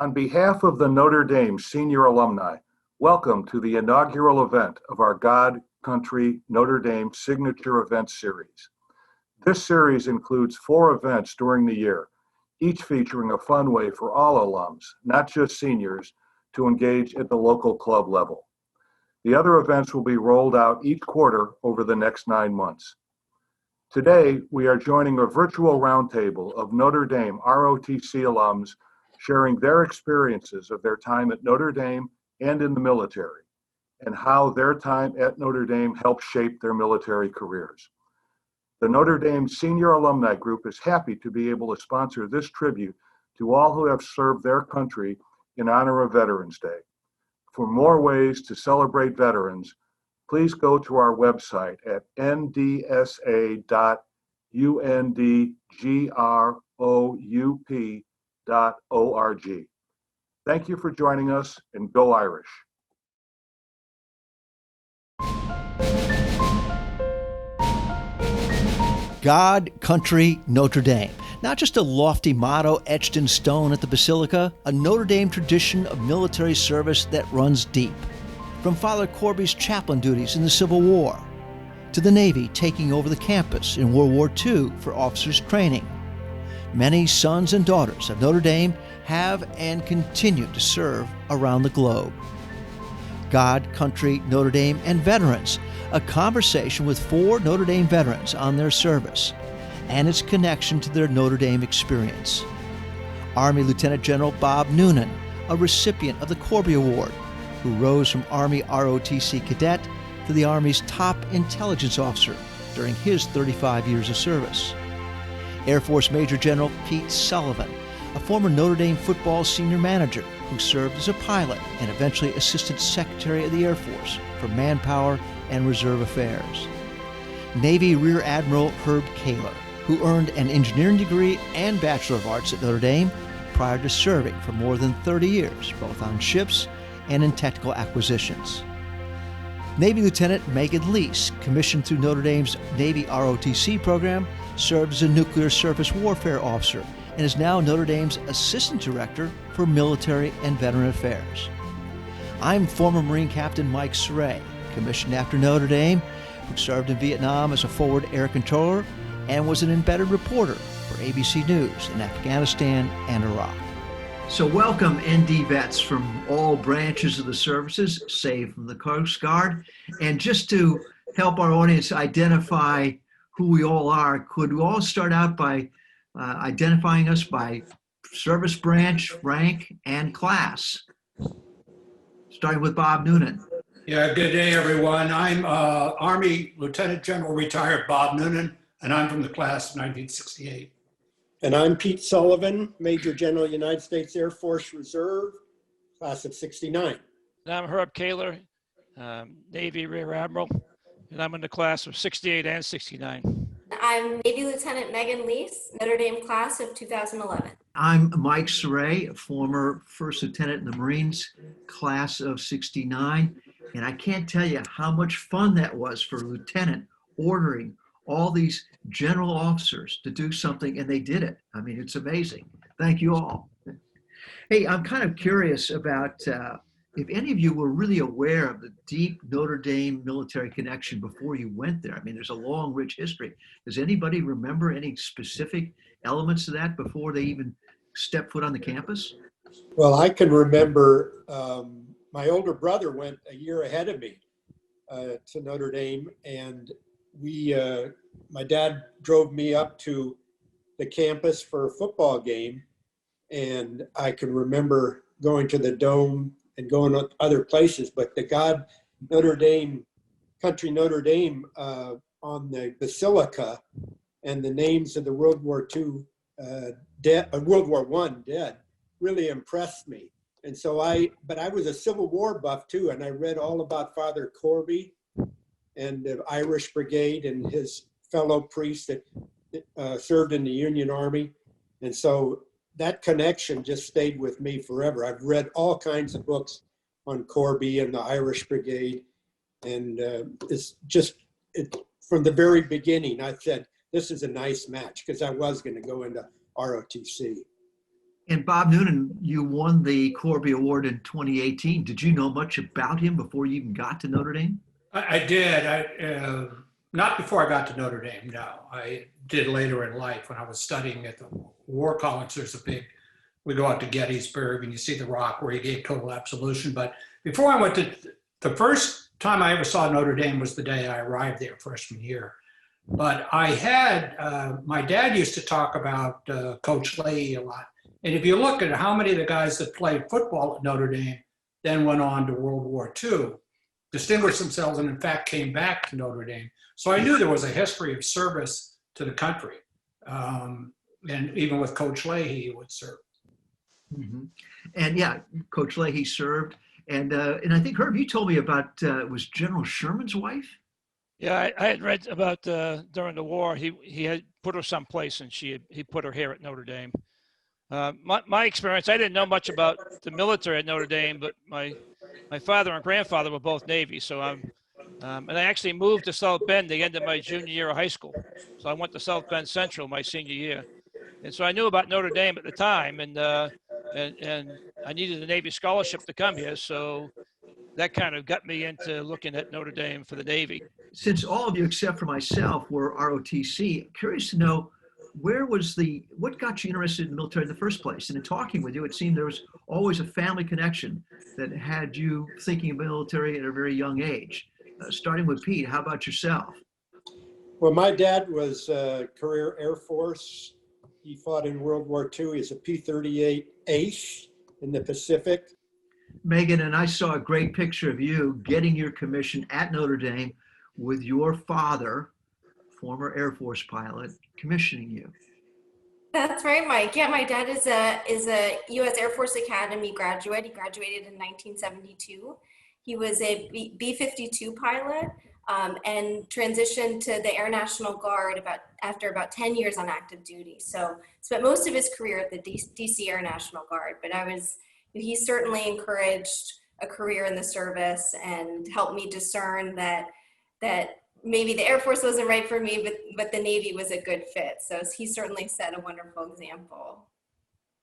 On behalf of the Notre Dame senior alumni, welcome to the inaugural event of our God, Country, Notre Dame Signature Event Series. This series includes 4 events during the year, each featuring a fun way for all alums, not just seniors, to engage at the local club level. The other events will be rolled out each quarter over the next 9 months. Today, we are joining a virtual roundtable of Notre Dame ROTC alums sharing their experiences of their time at Notre Dame and in the military, and how their time at Notre Dame helped shape their military careers. The Notre Dame Senior Alumni Group is happy to be able to sponsor this tribute to all who have served their country in honor of Veterans Day. For more ways to celebrate veterans, please go to our website at ndsa.undgroup.org. Thank you for joining us, and go Irish. God, Country, Notre Dame. Not just a lofty motto etched in stone at the Basilica, a Notre Dame tradition of military service that runs deep. From Father Corby's chaplain duties in the Civil War, to the Navy taking over the campus in World War II for officers' training. Many sons and daughters of Notre Dame have and continue to serve around the globe. God, Country, Notre Dame, and Veterans, a conversation with 4 Notre Dame veterans on their service and its connection to their Notre Dame experience. Army Lieutenant General Bob Noonan, a recipient of the Corby Award, who rose from Army ROTC cadet to the Army's top intelligence officer during his 35 years of service. Air Force Major General Pete Sullivan, a former Notre Dame football senior manager who served as a pilot and eventually Assistant Secretary of the Air Force for Manpower and Reserve Affairs. Navy Rear Admiral Herb Kaler, who earned an engineering degree and Bachelor of Arts at Notre Dame prior to serving for more than 30 years, both on ships and in technical acquisitions. Navy Lieutenant Megan Leis, commissioned through Notre Dame's Navy ROTC program, served as a nuclear surface warfare officer and is now Notre Dame's Assistant Director for Military and Veteran Affairs. I'm former Marine Captain Mike Cerre, commissioned after Notre Dame, who served in Vietnam as a forward air controller and was an embedded reporter for ABC News in Afghanistan and Iraq. So welcome ND vets from all branches of the services, save from the Coast Guard. And just to help our audience identify who we all are, could we all start out by identifying us by service branch, rank, and class? Starting with Bob Noonan. Yeah, good day, everyone. I'm Army Lieutenant General retired Bob Noonan, and I'm from the class of 1968. And I'm Pete Sullivan, Major General, United States Air Force Reserve, class of 69. And I'm Herb Kaler, Navy Rear Admiral, and I'm in the class of 68 and 69. I'm Navy Lieutenant Megan Leis, Notre Dame class of 2011. I'm Mike Cerre, former First Lieutenant in the Marines, class of 69. And I can't tell you how much fun that was for a lieutenant ordering all these general officers to do something, and they did it. I mean, it's amazing. Thank you all. Hey, I'm kind of curious about if any of you were really aware of the deep Notre Dame military connection before you went there. I mean, there's a long, rich history. Does anybody remember any specific elements of that before they even stepped foot on the campus? Well, I can remember my older brother went a year ahead of me to Notre Dame, and my dad drove me up to the campus for a football game, and I can remember going to the Dome and going to other places, but the God Notre Dame, Country Notre Dame on the Basilica and the names of the World War II World War I dead really impressed me. And so but I was a Civil War buff too, and I read all about Father Corby and the Irish Brigade and his fellow priests that served in the Union Army. And so that connection just stayed with me forever. I've read all kinds of books on Corby and the Irish Brigade. And it's just, from the very beginning, I said, this is a nice match, because I was going to go into ROTC. And Bob Noonan, you won the Corby Award in 2018. Did you know much about him before you even got to Notre Dame? I did. Not before I got to Notre Dame, no. I did later in life when I was studying at the War College. We go out to Gettysburg and you see the rock where he gave total absolution. But before I went the first time I ever saw Notre Dame was the day I arrived there, freshman year. But my dad used to talk about Coach Leis a lot. And if you look at how many of the guys that played football at Notre Dame then went on to World War II, distinguished themselves, and in fact came back to Notre Dame. So I knew there was a history of service to the country. And even with Coach Leis, he would serve. Mm-hmm. And yeah, Coach Leahy served. And I think, Herb, you told me about, was General Sherman's wife? Yeah, I had read about during the war, he had put her someplace and he put her here at Notre Dame. My experience, I didn't know much about the military at Notre Dame, but my father and grandfather were both Navy. So and I actually moved to South Bend the end of my junior year of high school. So I went to South Bend Central my senior year. And so I knew about Notre Dame at the time, and I needed a Navy scholarship to come here. So that kind of got me into looking at Notre Dame for the Navy. Since all of you, except for myself, were ROTC, I'm curious to know, what got you interested in the military in the first place? And in talking with you, it seemed there was always a family connection that had you thinking of military at a very young age. Starting with Pete, how about yourself? Well, my dad was career Air Force. He fought in World War II. He's a P-38 ace in the Pacific. Megan, and I saw a great picture of you getting your commission at Notre Dame with your father, former Air Force pilot, commissioning you. That's right, Mike. Yeah, my dad is a U.S. Air Force Academy graduate. He graduated in 1972. He was a B-52 pilot and transitioned to the Air National Guard after about 10 years on active duty. So spent most of his career at the DC Air National Guard. But he certainly encouraged a career in the service and helped me discern that maybe the Air Force wasn't right for me, but the Navy was a good fit. So he certainly set a wonderful example.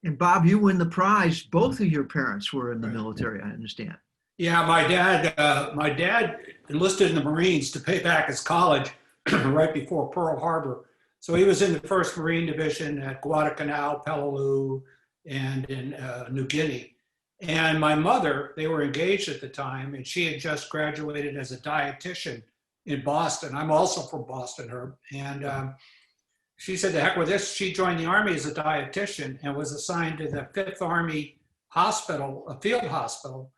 And Bob, you win the prize. Both of your parents were in the military, I understand. Yeah, my dad enlisted in the Marines to pay back his college right before Pearl Harbor. So he was in the 1st Marine Division at Guadalcanal, Peleliu, and in New Guinea. And my mother, they were engaged at the time, and she had just graduated as a dietitian in Boston. I'm also from Boston, Herb. And she said, the heck with this. She joined the Army as a dietitian and was assigned to the 5th Army Hospital, a field hospital,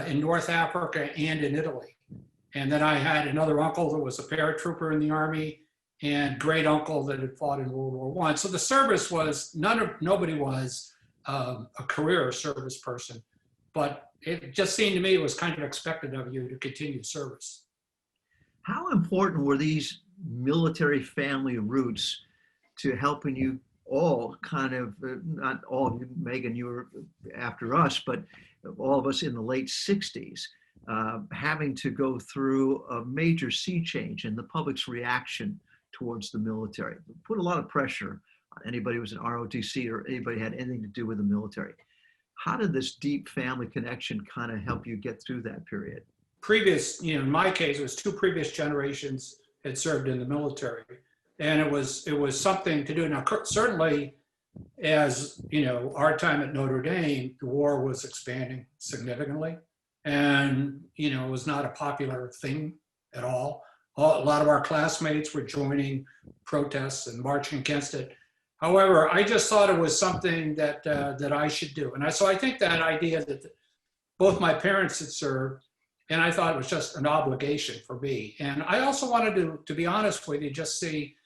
in North Africa and in Italy. And then I had another uncle that was a paratrooper in the Army and great uncle that had fought in World War I. So the service was, nobody was a career service person, but it just seemed to me it was kind of expected of you to continue service. How important were these military family roots to helping you all kind of, not all of you, Megan, you were after us, but all of us in the late 60s, having to go through a major sea change in the public's reaction towards the military? It put a lot of pressure on anybody who was in ROTC or anybody who had anything to do with the military. How did this deep family connection kind of help you get through that period? In my case, it was 2 previous generations had served in the military. And it was something to do. Now, certainly, as our time at Notre Dame, the war was expanding significantly, and it was not a popular thing at all. A lot of our classmates were joining protests and marching against it. However, I just thought it was something that I should do, and so I think that idea that both my parents had served, and I thought it was just an obligation for me. And I also wanted to be honest with you, just see.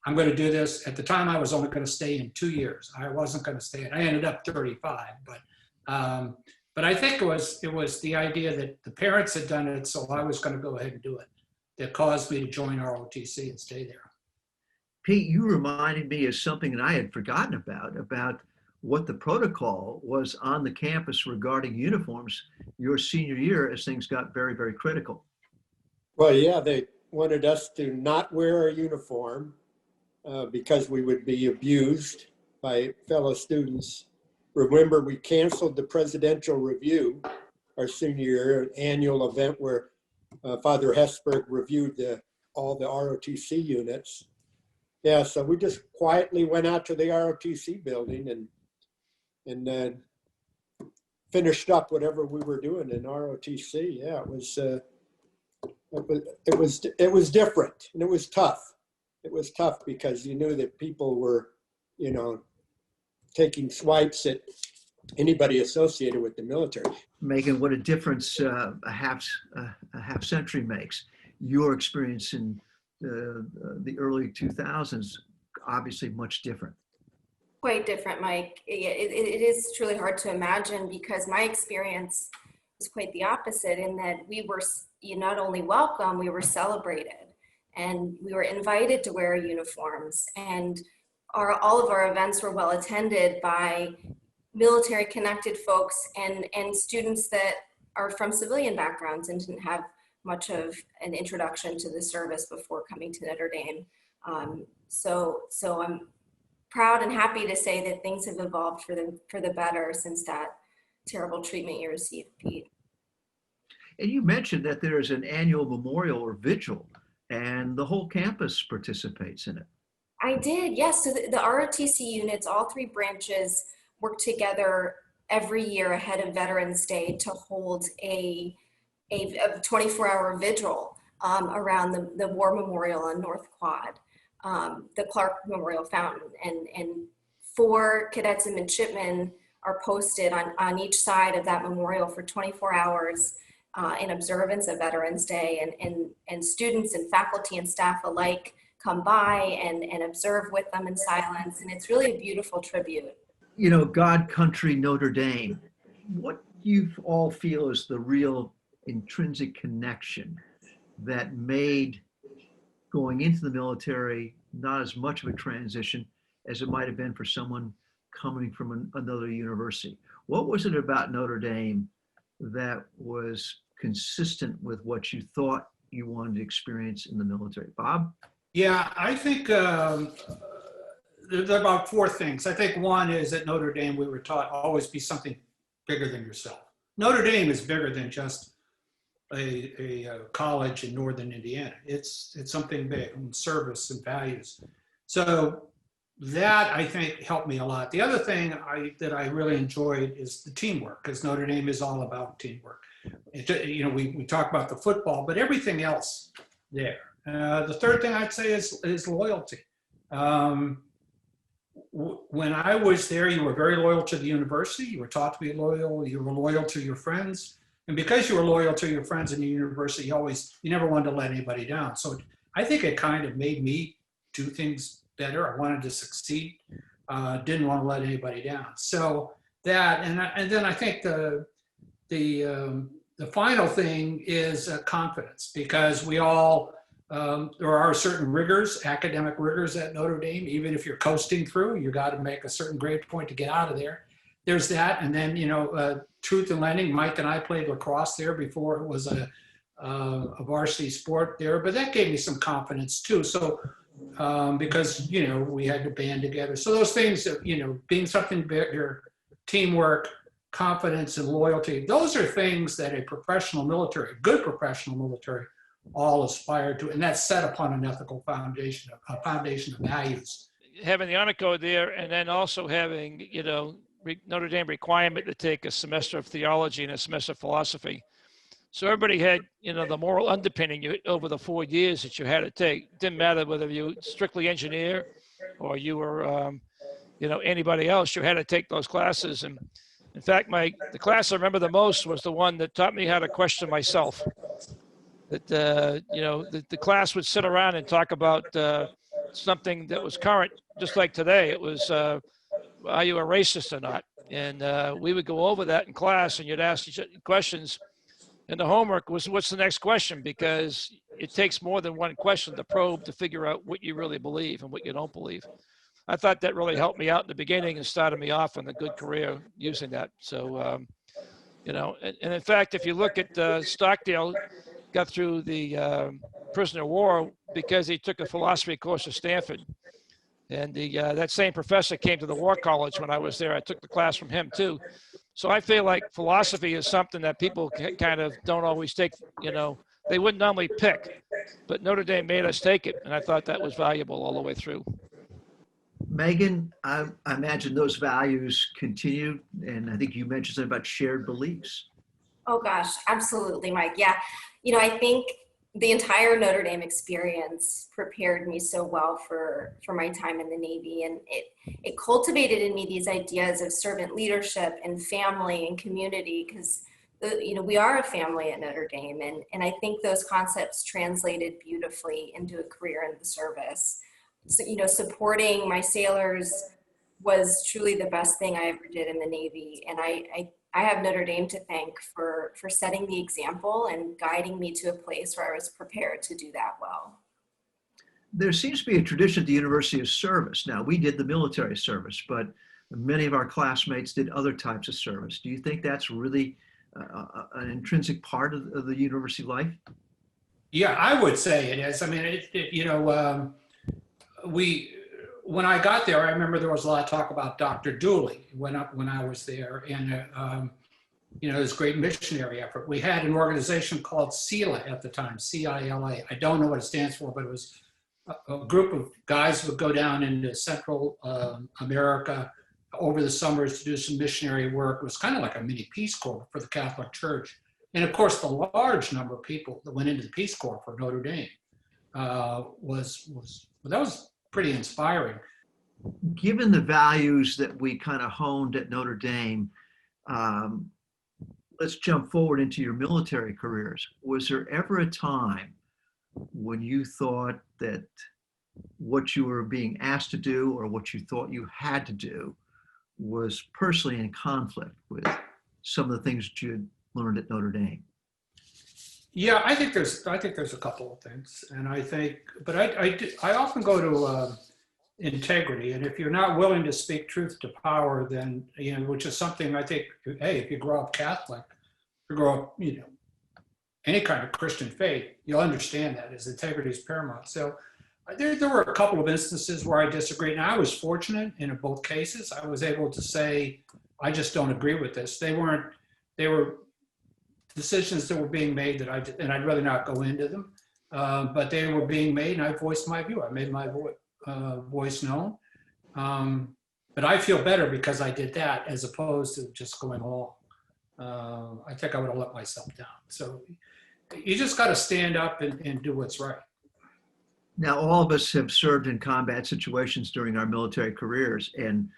I'm going to do this. At the time, I was only going to stay in 2 years. I wasn't going to stay in. I ended up 35, but I think it was the idea that the parents had done it, so I was going to go ahead and do it, that caused me to join ROTC and stay there. Pete, you reminded me of something that I had forgotten about what the protocol was on the campus regarding uniforms your senior year as things got very, very critical. Well, yeah, they wanted us to not wear a uniform because we would be abused by fellow students. remember we canceled the Presidential Review our senior year, an annual event where Father Hesberg reviewed all the ROTC units. Yeah, so we just quietly went out to the ROTC building and finished up whatever we were doing in ROTC. Yeah, it was different, and it was tough. It was tough because you knew that people were, taking swipes at anybody associated with the military. Megan, what a difference a half century makes. Your experience in the early 2000s, obviously much different. Quite different, Mike. It is truly hard to imagine because my experience was quite the opposite in that we were not only welcome, we were celebrated and we were invited to wear uniforms, and all of our events were well attended by military connected folks and students that are from civilian backgrounds and didn't have much of an introduction to the service before coming to Notre Dame. So I'm proud and happy to say that things have evolved for the better since that terrible treatment you received, Pete. And you mentioned that there is an annual memorial or vigil, and the whole campus participates in it. I did, yes. So the ROTC units, all three branches, work together every year ahead of Veterans Day to hold a 24-hour vigil around the War Memorial on North Quad, the Clark Memorial Fountain, and 4 cadets and midshipmen are posted on each side of that memorial for 24 hours in observance of Veterans Day, and students and faculty and staff alike come by and observe with them in silence, and it's really a beautiful tribute. God, country, Notre Dame, what you all feel is the real intrinsic connection that made going into the military not as much of a transition as it might have been for someone coming from another university? What was it about Notre Dame that was consistent with what you thought you wanted to experience in the military? Bob? Yeah, I think there's about 4 things. I think one is at Notre Dame, we were taught always be something bigger than yourself. Notre Dame is bigger than just a college in northern Indiana. It's something big in service and values. So that, I think, helped me a lot. The other thing that I really enjoyed is the teamwork, because Notre Dame is all about teamwork. We talk about the football, but everything else there. The third thing I'd say is loyalty. When I was there, you were very loyal to the university. You were taught to be loyal. You were loyal to your friends. And because you were loyal to your friends in the university, you never wanted to let anybody down. So I think it kind of made me do things better. I wanted to succeed. Didn't want to let anybody down. So that, and then I think the final thing is confidence, because we all, there are certain rigors, academic rigors at Notre Dame. Even if you're coasting through, you got to make a certain grade point to get out of there. There's that. And then, truth in lending, Mike and I played lacrosse there before it was a varsity sport there, but that gave me some confidence too. So, because, we had to band together. So those things, being something bigger, teamwork, confidence, and loyalty, those are things that a good professional military, all aspire to, and that's set upon an ethical foundation, a foundation of values. Having the honor code there, and then also having, Notre Dame requirement to take a semester of theology and a semester of philosophy. So everybody had, the moral underpinning over the 4 years that you had to take. It didn't matter whether you strictly engineer or you were, anybody else, you had to take those classes. And in fact, the class I remember the most was the one that taught me how to question myself. That, the class would sit around and talk about something that was current, just like today. It was, are you a racist or not? And we would go over that in class, and you'd ask each other questions. And the homework was, what's the next question? Because it takes more than one question to probe to figure out what you really believe and what you don't believe. I thought that really helped me out in the beginning and started me off on a good career using that. So, and in fact, if you look at Stockdale, got through the prisoner of war because he took a philosophy course at Stanford. And that same professor came to the War College when I was there. I took the class from him too. So I feel like philosophy is something that people kind of don't always take, they wouldn't normally pick, but Notre Dame made us take it. And I thought that was valuable all the way through. Megan, I imagine those values continue, and I think you mentioned something about shared beliefs. Oh gosh, absolutely, Mike. Yeah, I think the entire Notre Dame experience prepared me so well for my time in the Navy, and it cultivated in me these ideas of servant leadership and family and community, because we are a family at Notre Dame, and I think those concepts translated beautifully into a career in the service. So, supporting my sailors was truly the best thing I ever did in the Navy, and I have Notre Dame to thank for setting the example and guiding me to a place where I was prepared to do that well. There seems to be a tradition at the University of service. Now, we did the military service, but many of our classmates did other types of service. Do you think that's really an intrinsic part of the university life? Yeah, I would say it is. I mean, when I got there, I remember there was a lot of talk about Dr. Dooley when I was there, and this great missionary effort. We had an organization called CILA at the time, CILA. I don't know what it stands for, but it was a group of guys who would go down into Central America over the summers to do some missionary work. It was kind of like a mini Peace Corps for the Catholic Church, and of course, the large number of people that went into the Peace Corps for Notre Dame that was pretty inspiring. Given the values that we kind of honed at Notre Dame, let's jump forward into your military careers. Was there ever a time when you thought that what you were being asked to do or what you thought you had to do was personally in conflict with some of the things that you had learned at Notre Dame? Yeah, I think there's a couple of things, and I often go to integrity, and if you're not willing to speak truth to power, then which is something I think. Hey, if you grow up Catholic, if you grow up, any kind of Christian faith, you'll understand that as integrity is paramount. So there were a couple of instances where I disagreed, and I was fortunate in both cases. I was able to say, I just don't agree with this. They were decisions that were being made and I'd rather not go into them, but they were being made, and I voiced my view. I made my voice known, but I feel better because I did that as opposed to just going all. I think I would have let myself down. So you just got to stand up and do what's right. Now, all of us have served in combat situations during our military careers, and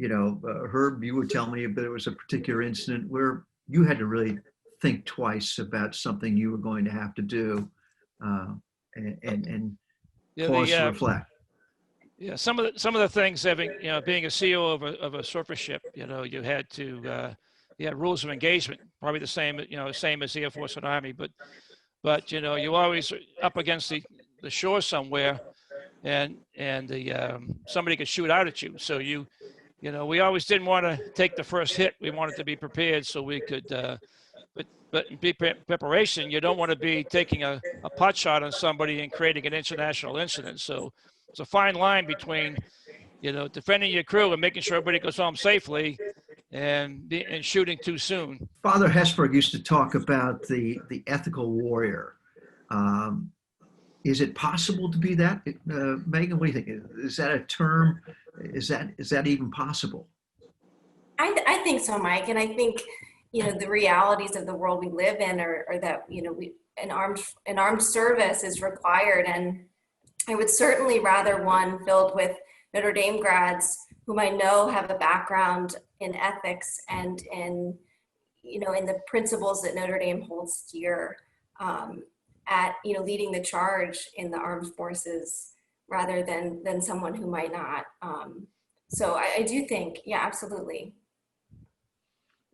Herb, you would tell me if there was a particular incident where you had to really think twice about something you were going to have to do, and pause to reflect. Yeah, some of the things, having being a CEO of a surface ship, you had to you had rules of engagement, probably the same as the Air Force and Army, but you always up against the shore somewhere, and somebody could shoot out at you. So we always didn't want to take the first hit. We wanted to be prepared so we could. But in preparation, you don't want to be taking a pot shot on somebody and creating an international incident. So it's a fine line between, defending your crew and making sure everybody goes home safely, and shooting too soon. Father Hesburgh used to talk about the ethical warrior. Is it possible to be that? Megan, what do you think? Is that a term? Is that even possible? I think so, Mike, and I think the realities of the world we live in are that an armed service is required, and I would certainly rather one filled with Notre Dame grads whom I know have a background in ethics and in the principles that Notre Dame holds dear, at leading the charge in the armed forces rather than someone who might not. So I do think, yeah, absolutely.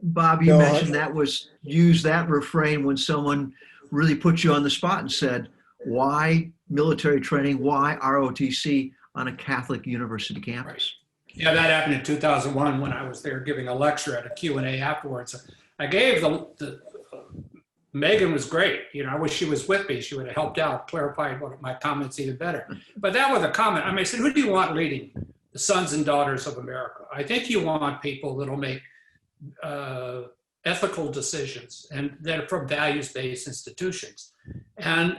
Bob, you mentioned use that refrain when someone really put you on the spot and said, why military training, why ROTC on a Catholic university campus? Right. Yeah, that happened in 2001 when I was there giving a lecture at a Q&A afterwards. I gave Megan was great. I wish she was with me. She would have helped out, clarified one of my comments even better. But that was a comment. I said, who do you want leading the sons and daughters of America? I think you want people that'll make ethical decisions and that are from values-based institutions. And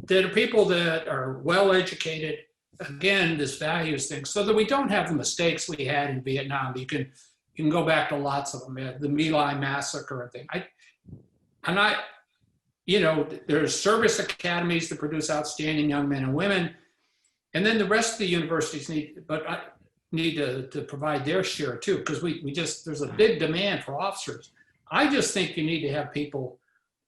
that are people that are well-educated, again, this values thing, so that we don't have the mistakes we had in Vietnam. You can go back to lots of them, the My Lai massacre and thing. I'm not, there's service academies that produce outstanding young men and women, and then the rest of the universities need to provide their share too, because there's a big demand for officers. I just think you need to have people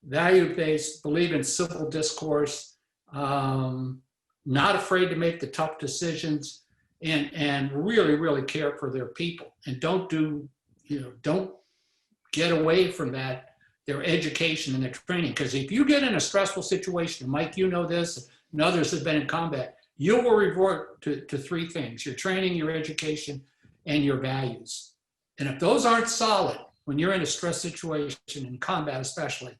value-based, believe in civil discourse, not afraid to make the tough decisions, and really, really care for their people, and don't get away from that, their education and their training. Because if you get in a stressful situation, and Mike, you know this, and others have been in combat, you will revert to three things: your training, your education, and your values. And if those aren't solid, when you're in a stress situation, in combat especially,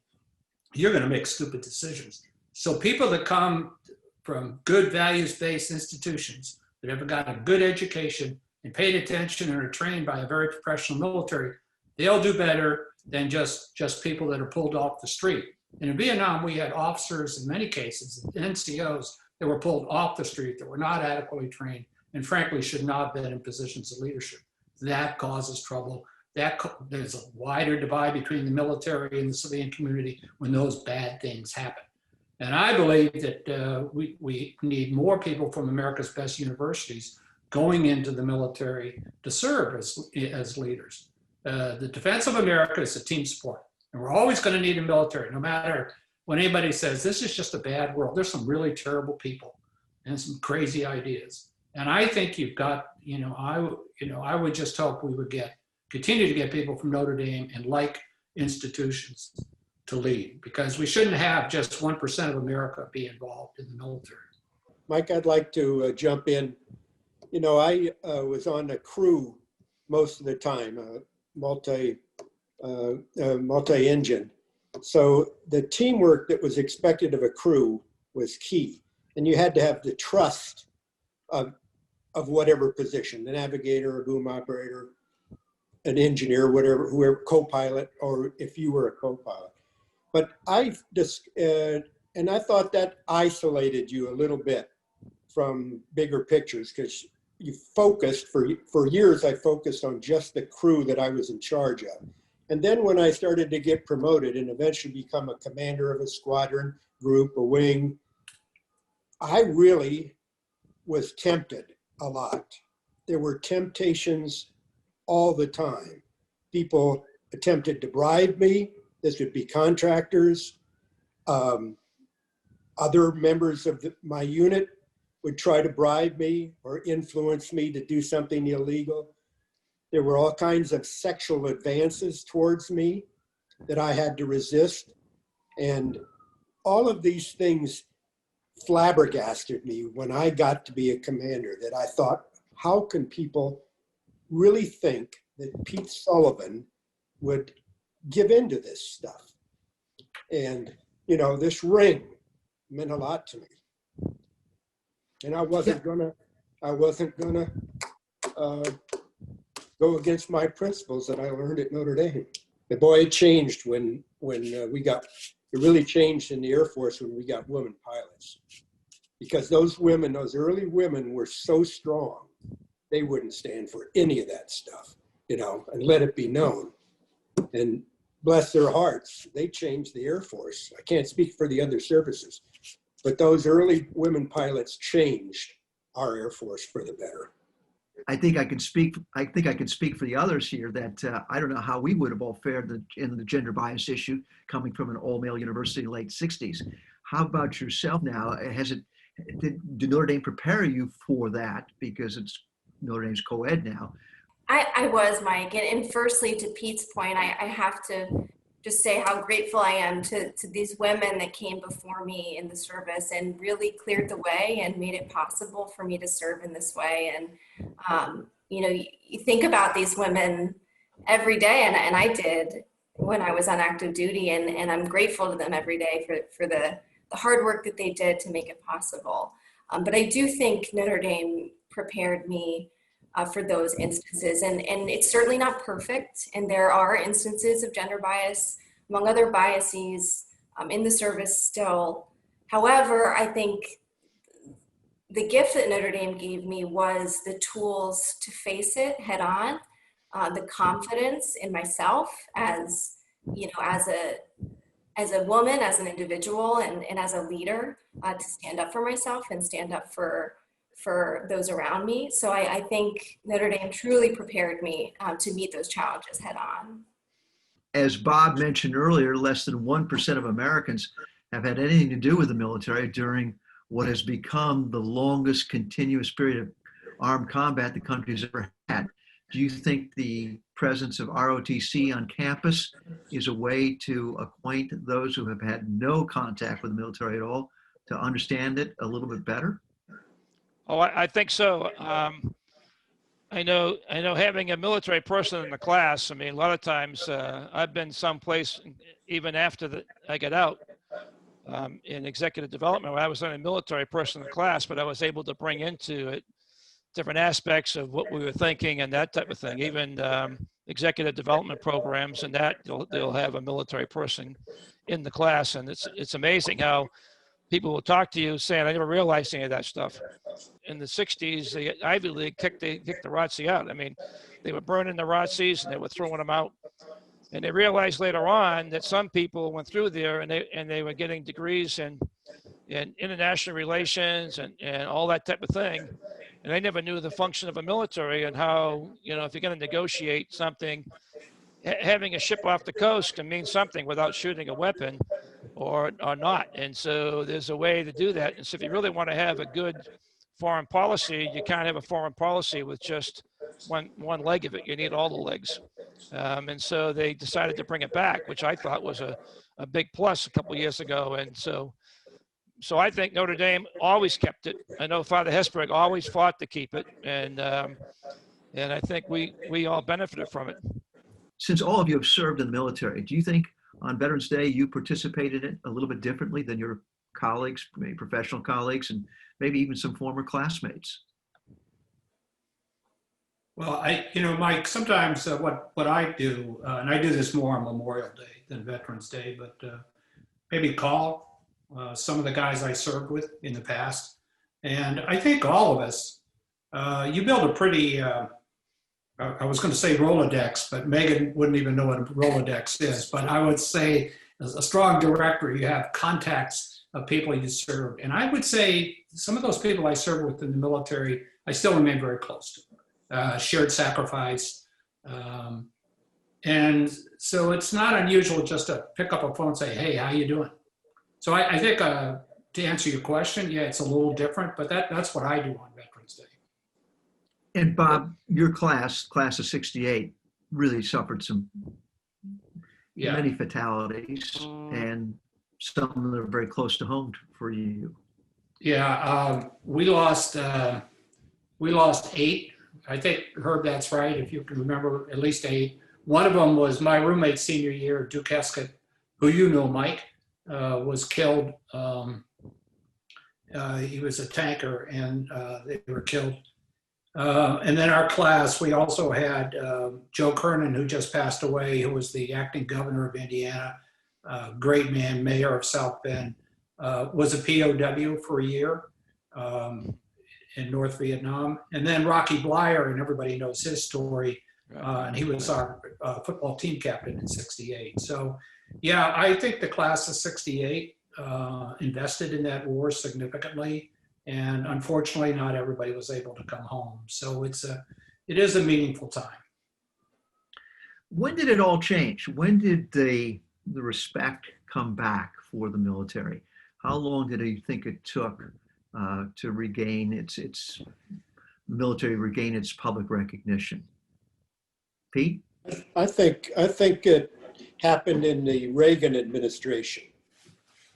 you're going to make stupid decisions. So people that come from good values-based institutions that have got a good education and paid attention and are trained by a very professional military, they'll do better than just people that are pulled off the street. And in Vietnam, we had officers, in many cases, NCOs, that were pulled off the street, that were not adequately trained, and frankly should not have been in positions of leadership. That causes trouble. There's a wider divide between the military and the civilian community when those bad things happen. And I believe that we need more people from America's best universities going into the military to serve as leaders. The defense of America is a team sport, and we're always going to need a military, no matter when anybody says this is just a bad world. There's some really terrible people and some crazy ideas. And I think you've got, I would just hope we would continue to get people from Notre Dame and like institutions to lead, because we shouldn't have just 1% of America be involved in the military. Mike, I'd like to jump in. I was on a crew most of the time, multi-engine. So the teamwork that was expected of a crew was key. And you had to have the trust of whatever position, the navigator, a boom operator, an engineer, whatever, whoever, co-pilot, or if you were a co-pilot. But I thought that isolated you a little bit from bigger pictures, because you focused, for years I focused on just the crew that I was in charge of. And then when I started to get promoted and eventually become a commander of a squadron, group, a wing, I really was tempted a lot. There were temptations all the time. People attempted to bribe me. This would be contractors. Other members of my unit would try to bribe me or influence me to do something illegal. There were all kinds of sexual advances towards me that I had to resist. And all of these things flabbergasted me when I got to be a commander, that I thought, how can people really think that Pete Sullivan would give into this stuff? And, this ring meant a lot to me. And I wasn't gonna go against my principles that I learned at Notre Dame. The boy, it changed when it really changed in the Air Force when we got women pilots. Because those early women were so strong, they wouldn't stand for any of that stuff, and let it be known. And bless their hearts, they changed the Air Force. I can't speak for the other services, but those early women pilots changed our Air Force for the better. I think I can speak for the others here that I don't know how we would have all fared in the gender bias issue coming from an all-male university in the late 60s. How about yourself now? Did Notre Dame prepare you for that, because it's Notre Dame's co-ed now? I was, Mike. And firstly, to Pete's point, I have to just say how grateful I am to these women that came before me in the service and really cleared the way and made it possible for me to serve in this way. And, you think about these women every day, and I did. when I was on active duty, and I'm grateful to them every day for the hard work that they did to make it possible. But I do think Notre Dame prepared me for those instances, and it's certainly not perfect, and there are instances of gender bias, among other biases, in the service still. However, I think the gift that Notre Dame gave me was the tools to face it head on, the confidence in myself as, you know, as a woman, as an individual, and as a leader, to stand up for myself and stand up for those around me. So I think Notre Dame truly prepared me to meet those challenges head on. As Bob mentioned earlier, less than 1% of Americans have had anything to do with the military during what has become the longest continuous period of armed combat the country's ever had. Do you think the presence of ROTC on campus is a way to acquaint those who have had no contact with the military at all to understand it a little bit better? Oh, I think so. I know having a military person in the class, I mean, a lot of times I've been someplace even after I get out in executive development where I was not a military person in the class, but I was able to bring into it different aspects of what we were thinking and that type of thing. Even executive development programs and that they'll have a military person in the class, and it's amazing how people will talk to you saying, I never realized any of that stuff. In the 60s, the Ivy League kicked the ROTC out. I mean, they were burning the ROTCs and they were throwing them out. And they realized later on that some people went through there and they were getting degrees in international relations and all that type of thing. And they never knew the function of a military and how, you know, if you're going to negotiate something, having a ship off the coast can mean something without shooting a weapon or not. And so there's a way to do that. And so if you really want to have a good foreign policy, you can't have a foreign policy with just one leg of it. You need all the legs. And so they decided to bring it back, which I thought was a big plus a couple of years ago. And so I think Notre Dame always kept it. I know Father Hesburgh always fought to keep it. And I think we all benefited from it. Since all of you have served in the military, do you think on Veterans Day you participated in it a little bit differently than your colleagues, maybe professional colleagues, and maybe even some former classmates? Well, Mike, sometimes what I do, and I do this more on Memorial Day than Veterans Day, but maybe call some of the guys I served with in the past. And I think all of us, you build a pretty, I was going to say Rolodex, but Megan wouldn't even know what a Rolodex is. But I would say as a strong director, you have contacts of people you served. And I would say some of those people I served with in the military, I still remain very close to. Shared sacrifice. And so it's not unusual just to pick up a phone and say, hey, how you doing? So I think to answer your question, yeah, it's a little different, but that's what I do on Veterans Day. And Bob, your class of 68, really suffered many fatalities, and some of them are very close to home for you. Yeah, we lost 8. I think, Herb, that's right, if you can remember, at least 8. One of them was my roommate's senior year, Duke Escott, who you know, Mike, was killed. He was a tanker, and they were killed. And then our class, we also had Joe Kernan, who just passed away, who was the acting governor of Indiana, great man, mayor of South Bend, was a POW for a year. In North Vietnam. And then Rocky Blyer, and everybody knows his story, and he was our football team captain in 68. So yeah, I think the class of 68 invested in that war significantly, and unfortunately not everybody was able to come home. So it is a meaningful time. When did it all change? When did the respect come back for the military? How long did you think it took to regain its military, regain its public recognition? Pete? I think it happened in the Reagan administration.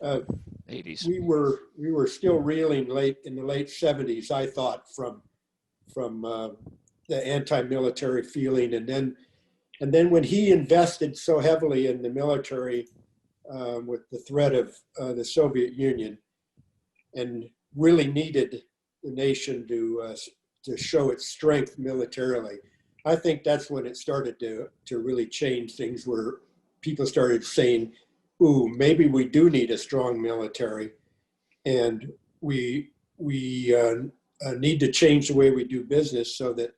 80s. We were still reeling in the late 70s, I thought, from the anti-military feeling, and then And then when he invested so heavily in the military with the threat of the Soviet Union and really needed the nation to show its strength militarily, I think that's when it started to really change things, where people started saying, ooh, maybe we do need a strong military, and we need to change the way we do business so that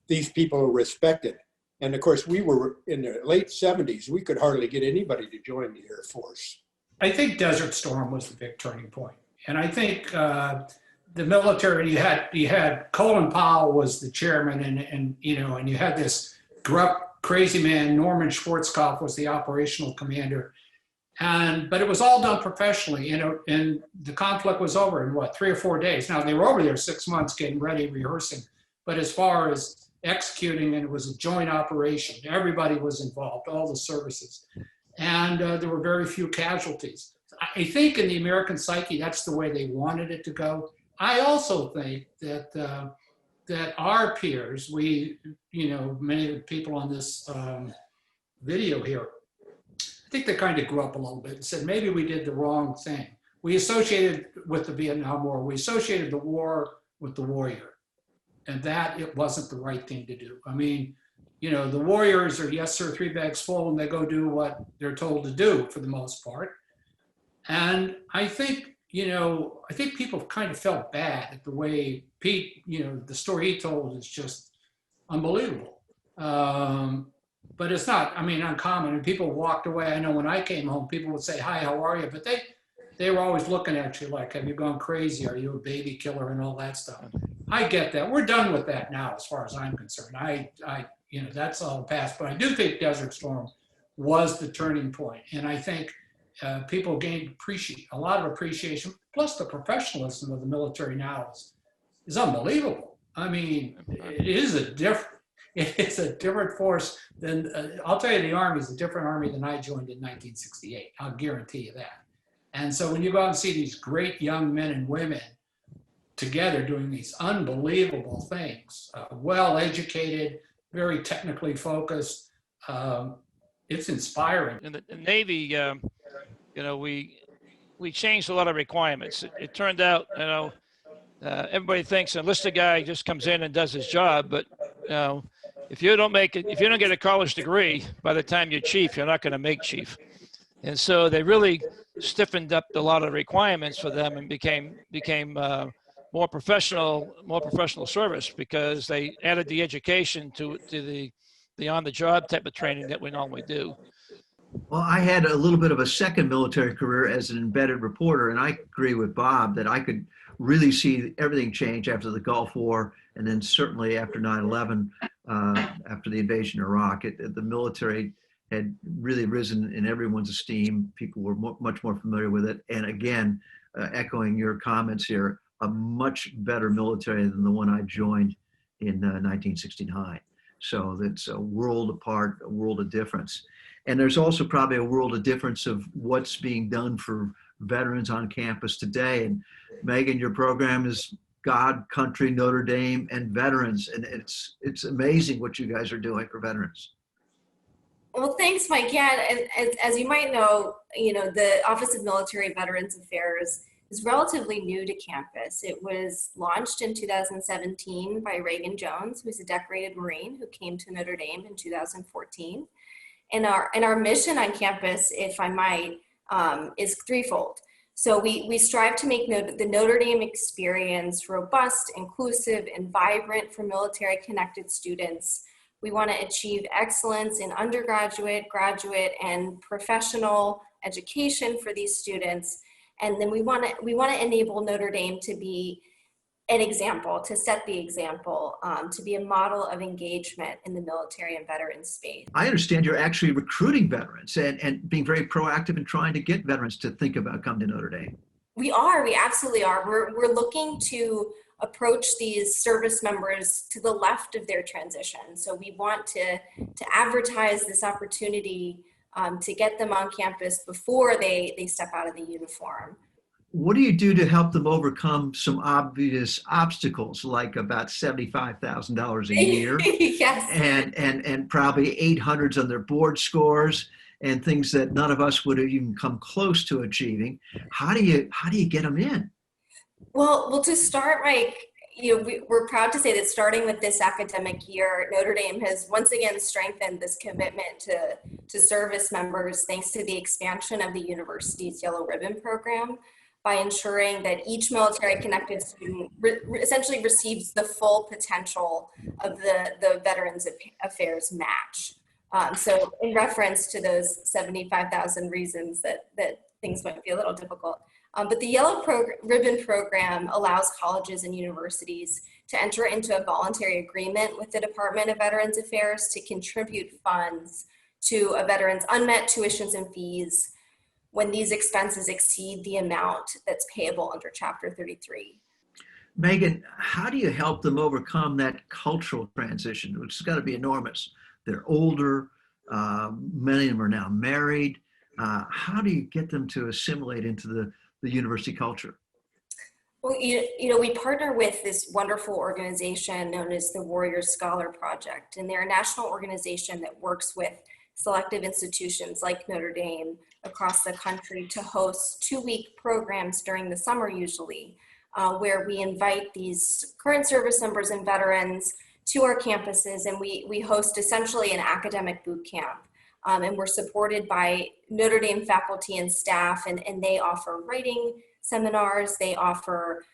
these people are respected. And of course, we were in the late 70s, we could hardly get anybody to join the Air Force. I think Desert Storm was the big turning point. And I think the military, you had Colin Powell was the chairman, and you had this corrupt, crazy man, Norman Schwarzkopf was the operational commander. But it was all done professionally, and the conflict was over in 3 or 4 days. Now they were over there 6 months getting ready, rehearsing. But as far as executing, and it was a joint operation, everybody was involved, all the services. And there were very few casualties. I think in the American psyche, that's the way they wanted it to go. I also think that that our peers, many of the people on this video here, I think they kind of grew up a little bit and said, maybe we did the wrong thing. We associated with the Vietnam War, we associated the war with the warrior, and that it wasn't the right thing to do. I mean, the warriors are, yes, sir, 3 bags full, and they go do what they're told to do for the most part. And I think, people kind of felt bad at the way Pete, the story he told is just unbelievable. But it's not, uncommon. And people walked away. I know when I came home, people would say, hi, how are you? But they were always looking at you like, have you gone crazy? Are you a baby killer and all that stuff? I get that. We're done with that now, as far as I'm concerned. That's all past. But I do think Desert Storm was the turning point. And I think people gained a lot of appreciation. Plus the professionalism of the military now is unbelievable. I mean, it's a different force than, I'll tell you, the Army is a different Army than I joined in 1968. I'll guarantee you that. And so when you go out and see these great young men and women together doing these unbelievable things, well-educated, very technically focused, it's inspiring. In the Navy, we changed a lot of requirements. It turned out, everybody thinks an enlisted guy just comes in and does his job, but if you don't get a college degree, by the time you're chief, you're not going to make chief. And so they really stiffened up a lot of requirements for them and became more professional service, because they added the education to the on-the-job type of training that we normally do. Well, I had a little bit of a second military career as an embedded reporter, and I agree with Bob that I could really see everything change after the Gulf War, and then certainly after 9/11, after the invasion of Iraq. The military had really risen in everyone's esteem. People were much more familiar with it. And again, echoing your comments here, a much better military than the one I joined in 1969. So that's a world apart, a world of difference. And there's also probably a world of difference of what's being done for veterans on campus today. And Megan, your program is God, Country, Notre Dame, and Veterans. And it's amazing what you guys are doing for veterans. Well, thanks, Mike. Yeah, as you might know, the Office of Military Veterans Affairs is relatively new to campus. It was launched in 2017 by Reagan Jones, who's a decorated Marine who came to Notre Dame in 2014. And our mission on campus, if I might, is threefold. So we strive to make the Notre Dame experience robust, inclusive, and vibrant for military-connected students. We want to achieve excellence in undergraduate, graduate, and professional education for these students. And then we want to enable Notre Dame to be an example, to set the example, to be a model of engagement in the military and veteran space. I understand you're actually recruiting veterans and being very proactive in trying to get veterans to think about coming to Notre Dame. We absolutely are. We're looking to approach these service members to the left of their transition. So we want to advertise this opportunity to get them on campus before they step out of the uniform. What do you do to help them overcome some obvious obstacles, like about $75,000 a year Yes. and probably 800s on their board scores and things that none of us would have even come close to achieving? How do you get them in? Well, to start, Mike, we're proud to say that starting with this academic year, Notre Dame has once again strengthened this commitment to service members thanks to the expansion of the university's Yellow Ribbon program by ensuring that each military connected student essentially receives the full potential of the Veterans Affairs match. So in reference to those 75,000 reasons that things might be a little difficult, but the Yellow Ribbon program allows colleges and universities to enter into a voluntary agreement with the Department of Veterans Affairs to contribute funds to a veteran's unmet tuitions and fees when these expenses exceed the amount that's payable under Chapter 33. Megan, how do you help them overcome that cultural transition, which has got to be enormous? They're older, many of them are now married. How do you get them to assimilate into the university culture? Well, we partner with this wonderful organization known as the Warrior Scholar Project, and they're a national organization that works with selective institutions like Notre Dame across the country to host 2-week programs during the summer usually, where we invite these current service members and veterans to our campuses, and we host essentially an academic boot camp. And we're supported by Notre Dame faculty and staff, and they offer writing seminars, they offer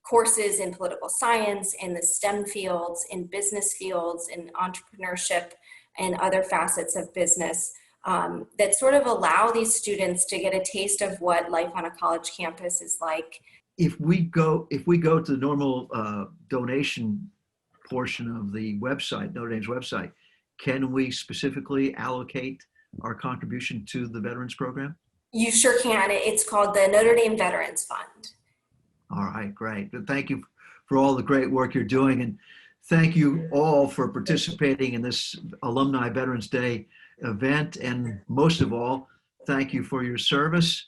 courses in political science, in the STEM fields, in business fields, in entrepreneurship, and other facets of business that sort of allow these students to get a taste of what life on a college campus is like. If we go to the normal donation portion of the website, Notre Dame's website, can we specifically allocate our contribution to the Veterans Program? You sure can. It's called the Notre Dame Veterans Fund. All right, great. Thank you for all the great work you're doing. And thank you all for participating in this Alumni Veterans Day event. And most of all, thank you for your service.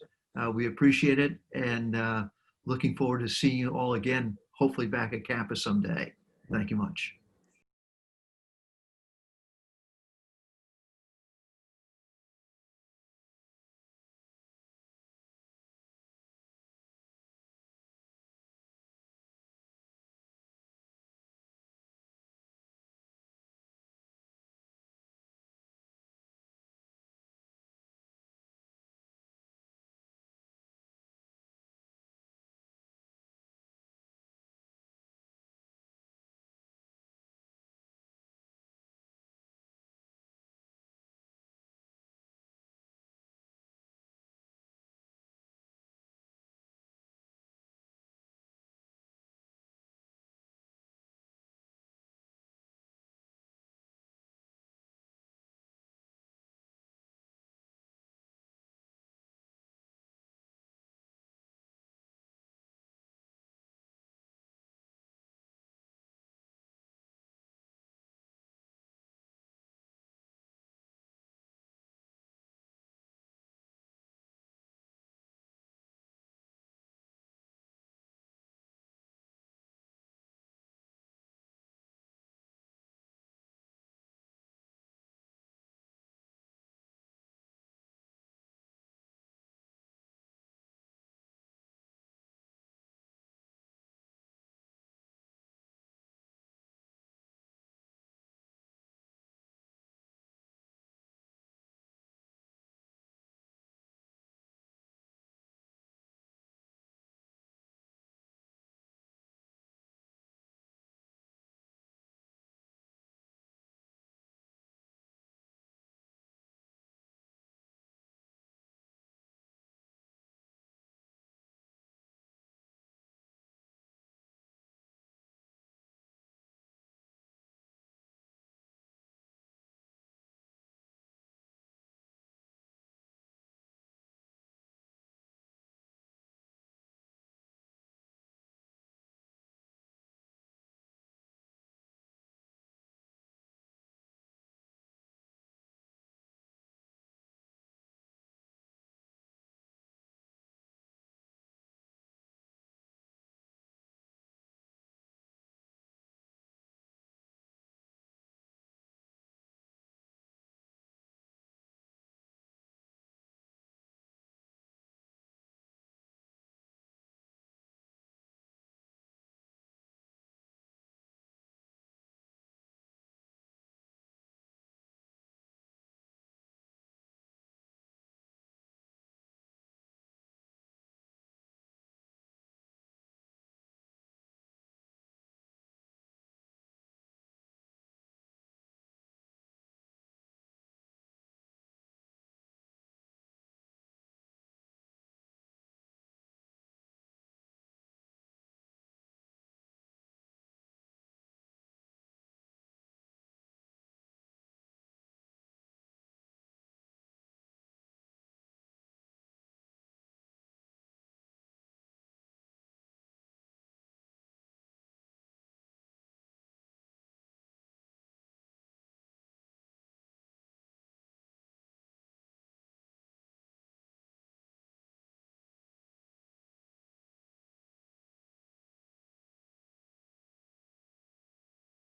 We appreciate it. And looking forward to seeing you all again, hopefully back at campus someday. Thank you much.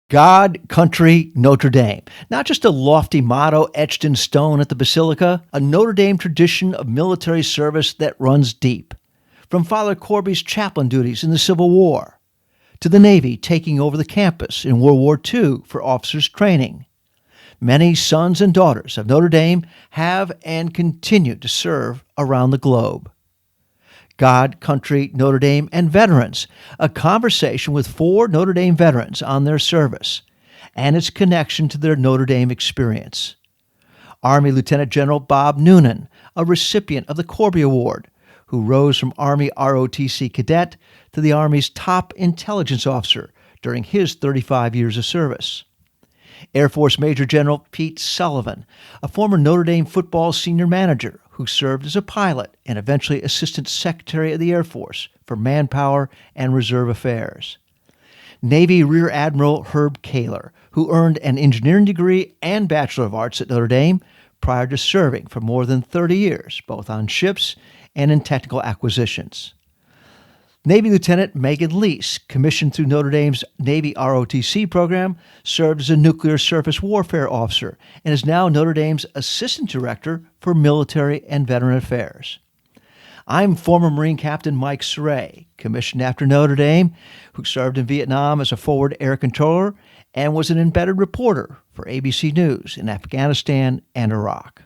God, Country, Notre Dame. Not just a lofty motto etched in stone at the Basilica, a Notre Dame tradition of military service that runs deep. From Father Corby's chaplain duties in the Civil War, to the Navy taking over the campus in World War II for officers' training. Many sons and daughters of Notre Dame have and continue to serve around the globe. God, Country, Notre Dame, and Veterans, a conversation with 4 Notre Dame veterans on their service and its connection to their Notre Dame experience. Army Lieutenant General Bob Noonan, a recipient of the Corby Award, who rose from Army ROTC cadet to the Army's top intelligence officer during his 35 years of service. Air Force Major General Pete Sullivan, a former Notre Dame football senior manager who served as a pilot and eventually Assistant Secretary of the Air Force for Manpower and Reserve Affairs. Navy Rear Admiral Herb Kaler, who earned an engineering degree and Bachelor of Arts at Notre Dame prior to serving for more than 30 years, both on ships and in technical acquisitions. Navy Lieutenant Megan Leis, commissioned through Notre Dame's Navy ROTC program, served as a nuclear surface warfare officer and is now Notre Dame's Assistant Director for Military and Veteran Affairs. I'm former Marine Captain Mike Cerre, commissioned after Notre Dame, who served in Vietnam as a forward air controller and was an embedded reporter for ABC News in Afghanistan and Iraq.